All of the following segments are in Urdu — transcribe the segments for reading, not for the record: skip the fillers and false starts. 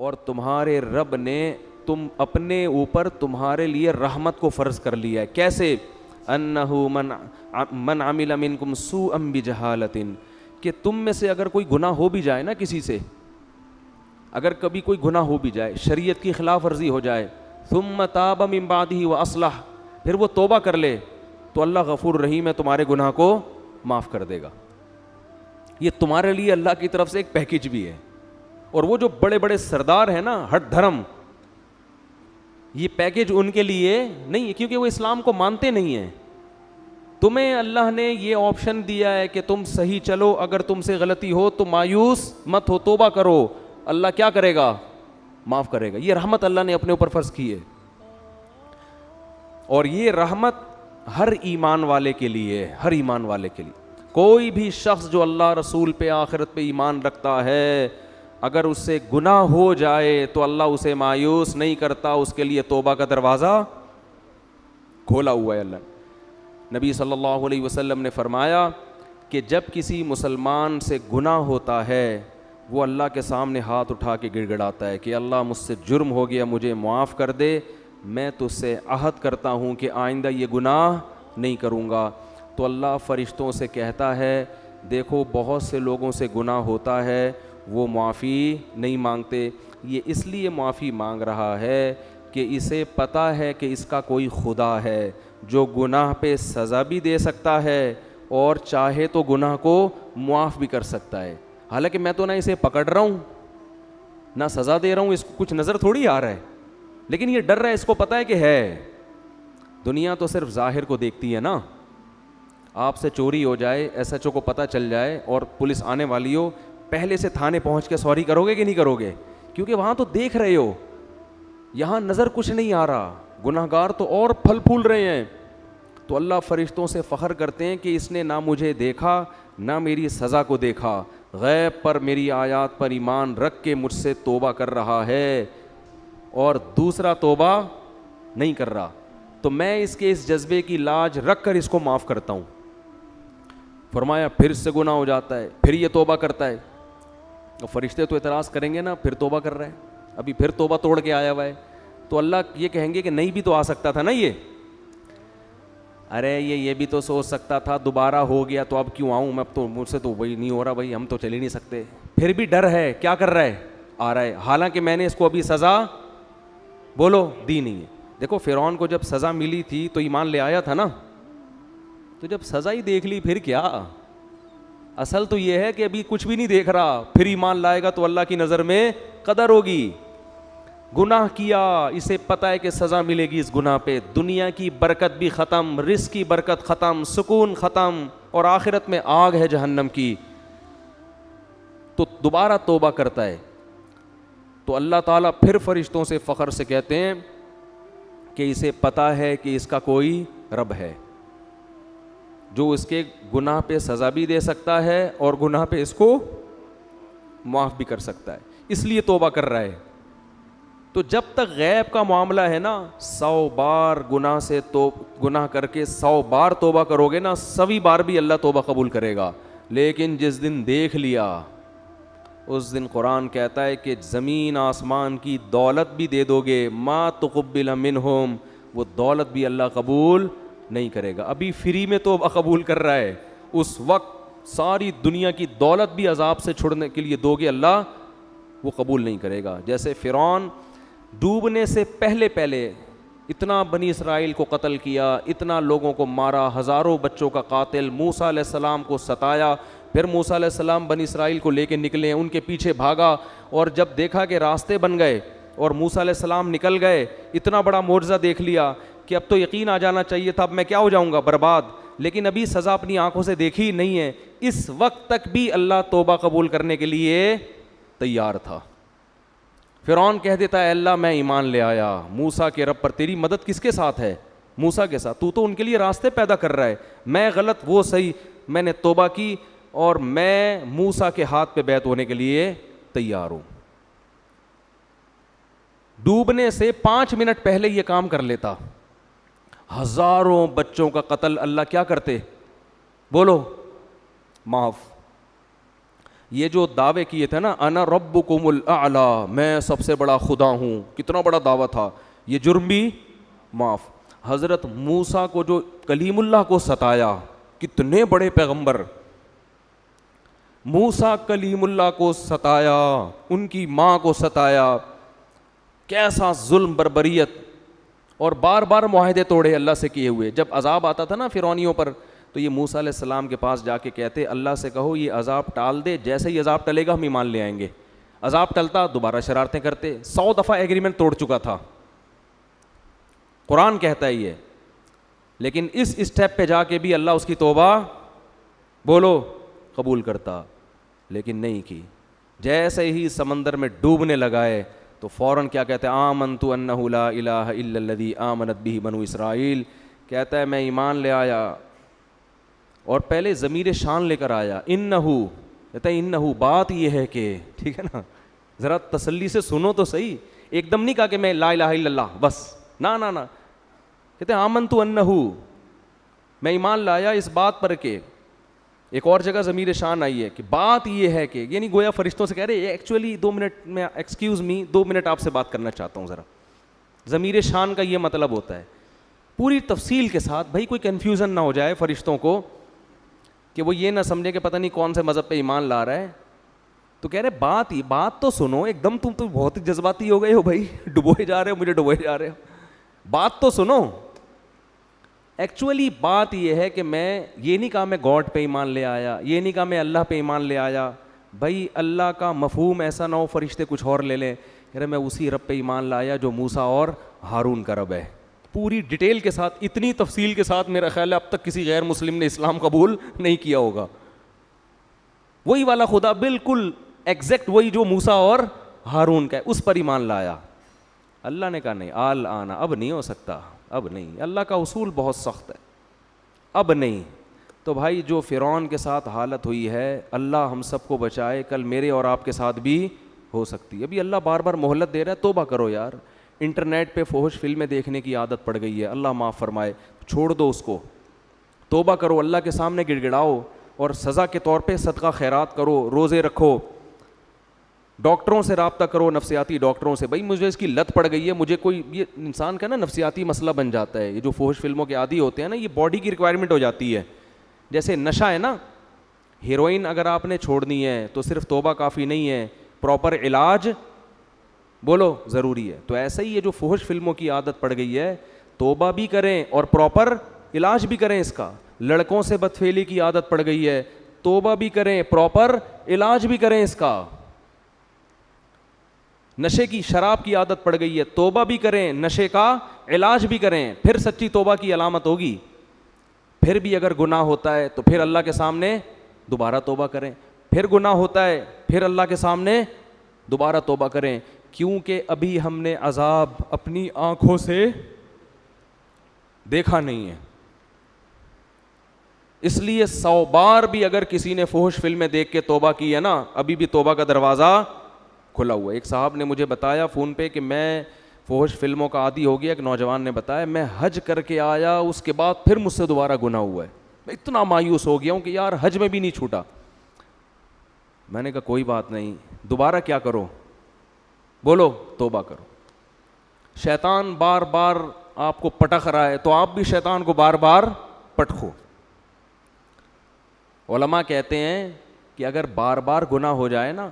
اور تمہارے رب نے تم اپنے اوپر تمہارے لیے رحمت کو فرض کر لیا ہے. کیسے؟ انہو من عمل منکم سوءا بجہالۃ, کہ تم میں سے اگر کوئی گناہ ہو بھی جائے نا کسی سے, اگر کبھی کوئی گناہ ہو بھی جائے, شریعت کی خلاف ورزی ہو جائے, ثم تاب من بعدہ واصلح, پھر وہ توبہ کر لے, تو اللہ غفور رحیم ہے, تمہارے گناہ کو معاف کر دے گا. یہ تمہارے لیے اللہ کی طرف سے ایک پیکیج بھی ہے. اور وہ جو بڑے بڑے سردار ہیں نا, ہٹ دھرم, یہ پیکیج ان کے لیے نہیں ہے, کیونکہ وہ اسلام کو مانتے نہیں ہیں. تمہیں اللہ نے یہ آپشن دیا ہے کہ تم صحیح چلو, اگر تم سے غلطی ہو تو مایوس مت ہو, توبہ کرو, اللہ کیا کرے گا؟ معاف کرے گا. یہ رحمت اللہ نے اپنے اوپر فرض کی ہے, اور یہ رحمت ہر ایمان والے کے لیے, ہر ایمان والے کے لیے. کوئی بھی شخص جو اللہ رسول پہ آخرت پہ ایمان رکھتا ہے, اگر اس سے گناہ ہو جائے تو اللہ اسے مایوس نہیں کرتا, اس کے لیے توبہ کا دروازہ کھولا ہوا ہے. اللہ نبی صلی اللہ علیہ وسلم نے فرمایا کہ جب کسی مسلمان سے گناہ ہوتا ہے, وہ اللہ کے سامنے ہاتھ اٹھا کے گڑ گڑاتا ہے کہ اللہ مجھ سے جرم ہو گیا, مجھے معاف کر دے, میں تجھ سے عہد کرتا ہوں کہ آئندہ یہ گناہ نہیں کروں گا. تو اللہ فرشتوں سے کہتا ہے, دیکھو بہت سے لوگوں سے گناہ ہوتا ہے, وہ معافی نہیں مانگتے, یہ اس لیے معافی مانگ رہا ہے کہ اسے پتہ ہے کہ اس کا کوئی خدا ہے جو گناہ پہ سزا بھی دے سکتا ہے اور چاہے تو گناہ کو معاف بھی کر سکتا ہے. حالانکہ میں تو نہ اسے پکڑ رہا ہوں نہ سزا دے رہا ہوں, اس کو کچھ نظر تھوڑی آ رہا ہے, لیکن یہ ڈر رہا ہے, اس کو پتہ ہے کہ ہے. دنیا تو صرف ظاہر کو دیکھتی ہے نا. آپ سے چوری ہو جائے, ایس ایچ او کو پتہ چل جائے اور پولیس آنے والی ہو, پہلے سے تھانے پہنچ کے سوری کرو گے کہ نہیں کرو گے؟ کیونکہ وہاں تو دیکھ رہے ہو, یہاں نظر کچھ نہیں آ رہا, گناہ گار تو اور پھل پھول رہے ہیں. تو اللہ فرشتوں سے فخر کرتے ہیں کہ اس نے نہ مجھے دیکھا نہ میری سزا کو دیکھا, غیب پر میری آیات پر ایمان رکھ کے مجھ سے توبہ کر رہا ہے اور دوسرا توبہ نہیں کر رہا, تو میں اس کے اس جذبے کی لاج رکھ کر اس کو معاف کرتا ہوں. فرمایا پھر سے گناہ ہو جاتا ہے, پھر یہ توبہ کرتا ہے. فرشتے تو اعتراض کریں گے نا, پھر توبہ کر رہا ہے, ابھی پھر توبہ توڑ کے آیا ہوا ہے. تو اللہ یہ کہیں گے کہ نہیں بھی تو آ سکتا تھا نا, یہ ارے یہ بھی تو سوچ سکتا تھا, دوبارہ ہو گیا تو اب کیوں آؤں میں, اب تو مجھ سے تو وہی نہیں ہو رہا بھائی, ہم تو چل ہی نہیں سکتے. پھر بھی ڈر ہے, کیا کر رہا ہے؟ آ رہا ہے, حالانکہ میں نے اس کو ابھی سزا بولو دی نہیں ہے. دیکھو فرعون کو جب سزا ملی تھی تو ایمان لے آیا تھا نا, تو جب سزا ہی دیکھ لی پھر کیا. اصل تو یہ ہے کہ ابھی کچھ بھی نہیں دیکھ رہا, پھر ایمان لائے گا تو اللہ کی نظر میں قدر ہوگی. گناہ کیا, اسے پتہ ہے کہ سزا ملے گی اس گناہ پہ, دنیا کی برکت بھی ختم, رزق کی برکت ختم, سکون ختم, اور آخرت میں آگ ہے جہنم کی. تو دوبارہ توبہ کرتا ہے تو اللہ تعالیٰ پھر فرشتوں سے فخر سے کہتے ہیں کہ اسے پتہ ہے کہ اس کا کوئی رب ہے جو اس کے گناہ پہ سزا بھی دے سکتا ہے اور گناہ پہ اس کو معاف بھی کر سکتا ہے, اس لیے توبہ کر رہا ہے. تو جب تک غیب کا معاملہ ہے نا, 100 بار گناہ سے تو گناہ کر کے 100 بار توبہ کرو گے نا, 100 بار بھی اللہ توبہ قبول کرے گا. لیکن جس دن دیکھ لیا اس دن قرآن کہتا ہے کہ زمین آسمان کی دولت بھی دے دو گے, ما تقبل منہم, وہ دولت بھی اللہ قبول نہیں کرے گا. ابھی فری میں توبہ قبول کر رہا ہے, اس وقت ساری دنیا کی دولت بھی عذاب سے چھڑنے کے لیے دو گے, اللہ وہ قبول نہیں کرے گا. جیسے فرعون ڈوبنے سے پہلے اتنا بنی اسرائیل کو قتل کیا, اتنا لوگوں کو مارا, ہزاروں بچوں کا قاتل, موسیٰ علیہ السلام کو ستایا, پھر موسیٰ علیہ السلام بنی اسرائیل کو لے کے نکلے, ان کے پیچھے بھاگا, اور جب دیکھا کہ راستے بن گئے اور موسیٰ علیہ السلام نکل گئے, اتنا بڑا معجزہ دیکھ لیا کہ اب تو یقین آ جانا چاہیے تھا, اب میں کیا ہو جاؤں گا, برباد. لیکن ابھی سزا اپنی آنکھوں سے دیکھی نہیں ہے, اس وقت تک بھی اللہ توبہ قبول کرنے کے لیے تیار تھا. فرعون کہہ دیتا ہے اللہ میں ایمان لے آیا موسیٰ کے رب پر, تیری مدد کس کے ساتھ ہے؟ موسیٰ کے ساتھ. تو ان کے لیے راستے پیدا کر رہا ہے, میں غلط وہ صحیح, میں نے توبہ کی اور میں موسیٰ کے ہاتھ پہ بیعت ہونے کے لیے تیار ہوں. ڈوبنے سے 5 منٹ پہلے یہ کام کر لیتا, ہزاروں بچوں کا قتل اللہ کیا کرتے, بولو, معاف. یہ جو دعوے کیے تھے نا انا ربکم الاعلی، میں سب سے بڑا خدا ہوں، کتنا بڑا دعویٰ تھا، یہ جرم بھی معاف۔ حضرت موسیٰ کو جو کلیم اللہ کو ستایا، کتنے بڑے پیغمبر، موسیٰ کلیم اللہ کو ستایا، ان کی ماں کو ستایا، کیسا ظلم بربریت، اور بار بار معاہدے توڑے اللہ سے کیے ہوئے۔ جب عذاب آتا تھا نا فرعونیوں پر تو یہ موسیٰ علیہ السلام کے پاس جا کے کہتے اللہ سے کہو یہ عذاب ٹال دے، جیسے ہی عذاب ٹلے گا ہم ایمان لے آئیں گے۔ عذاب ٹلتا دوبارہ شرارتیں کرتے، 100 دفعہ ایگریمنٹ توڑ چکا تھا، قرآن کہتا ہے یہ۔ لیکن اس اسٹیپ پہ جا کے بھی اللہ اس کی توبہ بولو قبول کرتا، لیکن نہیں کی۔ جیسے ہی سمندر میں ڈوبنے لگائے تو فوراً کیا کہتے ہیں، آمنت انہ لا الہ الا الذی آمنت بہ بنو اسرائیل، کہتا ہے میں ایمان لے آیا، اور پہلے ضمیر شان لے کر آیا، انہو، کہتا ہے انہو، بات یہ ہے کہ، ٹھیک ہے نا، ذرا تسلی سے سنو تو صحیح، ایک دم نہیں کہا کہ میں لا الہ الا اللہ بس، نا نا نا، کہتے ہیں آمنت انہو، میں ایمان لایا اس بات پر کہ، ایک اور جگہ ضمیر شان آئی ہے کہ بات یہ ہے کہ، یعنی گویا فرشتوں سے کہہ رہے ایکچولی 2 منٹ میں، ایکسکیوز می 2 منٹ آپ سے بات کرنا چاہتا ہوں ذرا۔ ضمیر شان کا یہ مطلب ہوتا ہے پوری تفصیل کے ساتھ، بھائی کوئی کنفیوژن نہ ہو جائے فرشتوں کو کہ وہ یہ نہ سمجھے کہ پتہ نہیں کون سے مذہب پہ ایمان لا رہا ہے، تو کہہ رہے بات تو سنو، ایک دم تم تو بہت ہی جذباتی ہو گئے ہو بھائی، ڈبوئے جا رہے ہو، مجھے ڈبوئے جا رہے ہو، بات تو سنو۔ ایکچولی بات یہ ہے کہ میں یہ نہیں کہا میں گاڈ پہ ایمان لے آیا، یہ نہیں کہا میں اللہ پہ ایمان لے آیا، بھائی اللہ کا مفہوم ایسا نہ ہو فرشتے کچھ اور لے لیں، کہہ رہے میں اسی رب پہ ایمان لایا جو موسیٰ اور ہارون کا رب ہے، پوری ڈیٹیل کے ساتھ، اتنی تفصیل کے ساتھ میرا خیال ہے اب تک کسی غیر مسلم نے اسلام قبول نہیں کیا ہوگا۔ وہی والا خدا بالکل ایگزیکٹ وہی جو موسیٰ اور ہارون کا ہے، اس پر ایمان لایا۔ اللہ نے کہا نہیں، آل آنا، اب نہیں ہو سکتا، اب نہیں، اللہ کا اصول بہت سخت ہے، اب نہیں۔ تو بھائی جو فرعون کے ساتھ حالت ہوئی ہے، اللہ ہم سب کو بچائے، کل میرے اور آپ کے ساتھ بھی ہو سکتی ہے۔ ابھی اللہ بار بار مہلت دے رہا ہے، توبہ کرو یار۔ انٹرنیٹ پہ فحش فلمیں دیکھنے کی عادت پڑ گئی ہے، اللہ معاف فرمائے، چھوڑ دو اس کو، توبہ کرو، اللہ کے سامنے گڑ گڑاؤ، اور سزا کے طور پہ صدقہ خیرات کرو، روزے رکھو، ڈاکٹروں سے رابطہ کرو، نفسیاتی ڈاکٹروں سے، بھائی مجھے اس کی لت پڑ گئی ہے، مجھے کوئی، یہ انسان کا نا نفسیاتی مسئلہ بن جاتا ہے، یہ جو فحش فلموں کے عادی ہوتے ہیں نا، یہ باڈی کی ریکوائرمنٹ ہو جاتی ہے، جیسے نشہ ہے نا، ہیروئن اگر آپ نے چھوڑنی ہے تو صرف توبہ کافی نہیں ہے، پراپر علاج بولو ضروری ہے۔ تو ایسا ہی یہ جو فحش فلموں کی عادت پڑ گئی ہے، توبہ بھی کریں اور پراپر علاج بھی کریں اس کا۔ لڑکوں سے بدفعلی کی عادت پڑ گئی ہے، توبہ بھی کریں، پراپر علاج بھی کریں اس کا۔ نشے کی، شراب کی عادت پڑ گئی ہے، توبہ بھی کریں، نشے کا علاج بھی کریں، پھر سچی توبہ کی علامت ہوگی۔ پھر بھی اگر گناہ ہوتا ہے تو پھر اللہ کے سامنے دوبارہ توبہ کریں، پھر گناہ ہوتا ہے پھر اللہ کے سامنے دوبارہ توبہ کریں، کیونکہ ابھی ہم نے عذاب اپنی آنکھوں سے دیکھا نہیں ہے۔ اس لیے 100 بار بھی اگر کسی نے فحش فلمیں دیکھ کے توبہ کی ہے نا، ابھی بھی توبہ کا دروازہ کھلا ہوا ہے۔ ایک صاحب نے مجھے بتایا فون پہ کہ میں فحش فلموں کا عادی ہو گیا، ایک نوجوان نے بتایا میں حج کر کے آیا، اس کے بعد پھر مجھ سے دوبارہ گناہ ہوا ہے، میں اتنا مایوس ہو گیا ہوں کہ یار حج میں بھی نہیں چھوٹا۔ میں نے کہا کوئی بات نہیں، دوبارہ کیا کرو، بولو توبہ کرو۔ شیطان بار بار آپ کو پٹخ رہا ہے تو آپ بھی شیطان کو بار بار پٹخو۔ علماء کہتے ہیں کہ اگر بار بار گناہ ہو جائے نا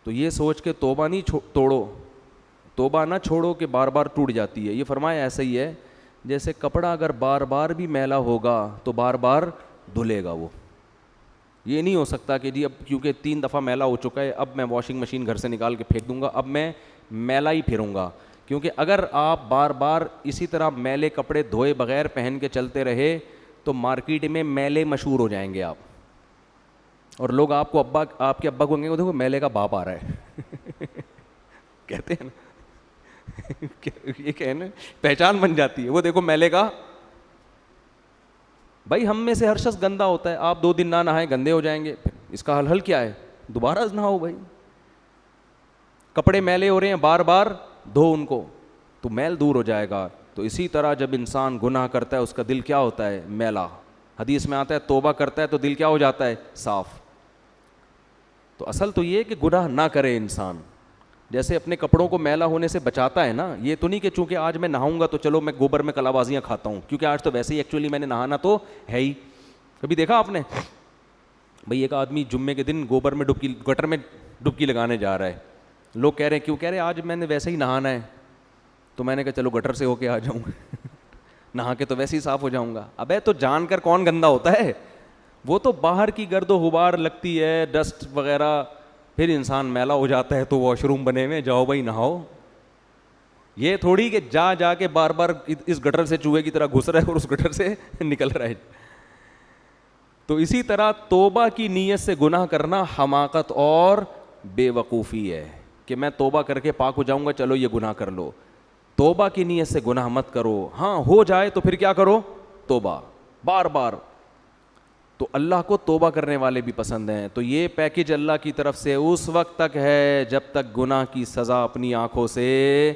تو یہ سوچ کے توبہ نہیں توڑو، توبہ نہ چھوڑو کہ بار بار ٹوٹ جاتی ہے۔ یہ فرمایا ایسا ہی ہے جیسے کپڑا اگر بار بار بھی میلا ہوگا تو بار بار دھلے گا وہ، یہ نہیں ہو سکتا کہ جی اب کیونکہ 3 دفعہ میلا ہو چکا ہے اب میں واشنگ مشین گھر سے نکال کے پھینک دوں گا، اب میں میلا ہی پھروں گا۔ کیونکہ اگر آپ بار بار اسی طرح میلے کپڑے دھوئے بغیر پہن کے چلتے رہے تو مارکیٹ میں میلے مشہور ہو جائیں گے آپ، اور لوگ آپ کو آپ کے ابا کو کہیں گے دیکھو میلے کا باپ آ رہا ہے کہتے ہیں نا یہ کہنا پہچان بن جاتی ہے، وہ دیکھو میلے کا۔ بھائی ہم میں سے ہر شخص گندا ہوتا ہے، آپ 2 دن نہ نہائیں گندے ہو جائیں گے، اس کا حل کیا ہے؟ دوبارہ نہاؤ بھائی۔ کپڑے میلے ہو رہے ہیں بار بار دھو ان کو تو میل دور ہو جائے گا۔ تو اسی طرح جب انسان گناہ کرتا ہے اس کا دل کیا ہوتا ہے؟ میلا۔ حدیث میں آتا ہے توبہ کرتا ہے تو دل کیا ہو جاتا ہے؟ صاف۔ تو اصل تو یہ کہ گناہ نہ کرے انسان. جیسے اپنے کپڑوں کو میلا ہونے سے بچاتا ہے نا, یہ تو نہیں کہ چونکہ آج میں نہاؤں گا تو چلو میں گوبر میں کلا بازیاں کھاتا ہوں, کیونکہ آج تو ویسے ہی ایکچولی میں نے نہانا تو ہے ہی. کبھی دیکھا آپ نے بھئی ایک آدمی جمعے کے دن گوبر میں گٹر میں ڈبکی لگانے جا رہا ہے, لوگ کہہ رہے ہیں کیوں, کہہ رہے آج میں نے ویسے ہی نہانا ہے, تو میں نے کہا چلو گٹر سے ہو کے آ جاؤں نہا کے تو ویسے ہی صاف ہو جاؤں گا. ابے تو جان کر کون گندا ہوتا ہے, وہ تو باہر کی گرد و غبار لگتی ہے, ڈسٹ وغیرہ, پھر انسان میلا ہو جاتا ہے تو واش روم بنے ہوئے, جاؤ بھائی نہاؤ. یہ تھوڑی کہ جا کے بار بار اس گٹر سے چوہے کی طرح گھس رہا ہے اور اس گٹر سے نکل رہا ہے. تو اسی طرح توبہ کی نیت سے گناہ کرنا حماقت اور بے وقوفی ہے کہ میں توبہ کر کے پاک ہو جاؤں گا, چلو یہ گناہ کر لو. توبہ کی نیت سے گناہ مت کرو. ہاں ہو جائے تو پھر کیا کرو, توبہ بار بار. تو اللہ کو توبہ کرنے والے بھی پسند ہیں. تو یہ پیکج اللہ کی طرف سے اس وقت تک ہے جب تک گناہ کی سزا اپنی آنکھوں سے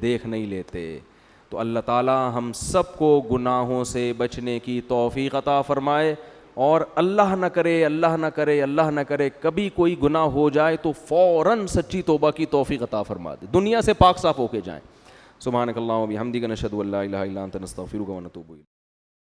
دیکھ نہیں لیتے. تو اللہ تعالی ہم سب کو گناہوں سے بچنے کی توفیق عطا فرمائے, اور اللہ نہ کرے اللہ نہ کرے اللہ نہ کرے کبھی کوئی گناہ ہو جائے تو فوراً سچی توبہ کی توفیق عطا فرما دے, دنیا سے پاک صاف ہو کے جائیں. سبحانک اللہم و بحمدک نشہد ان لا الہ الا انت نستغفرک و نتوب الیک.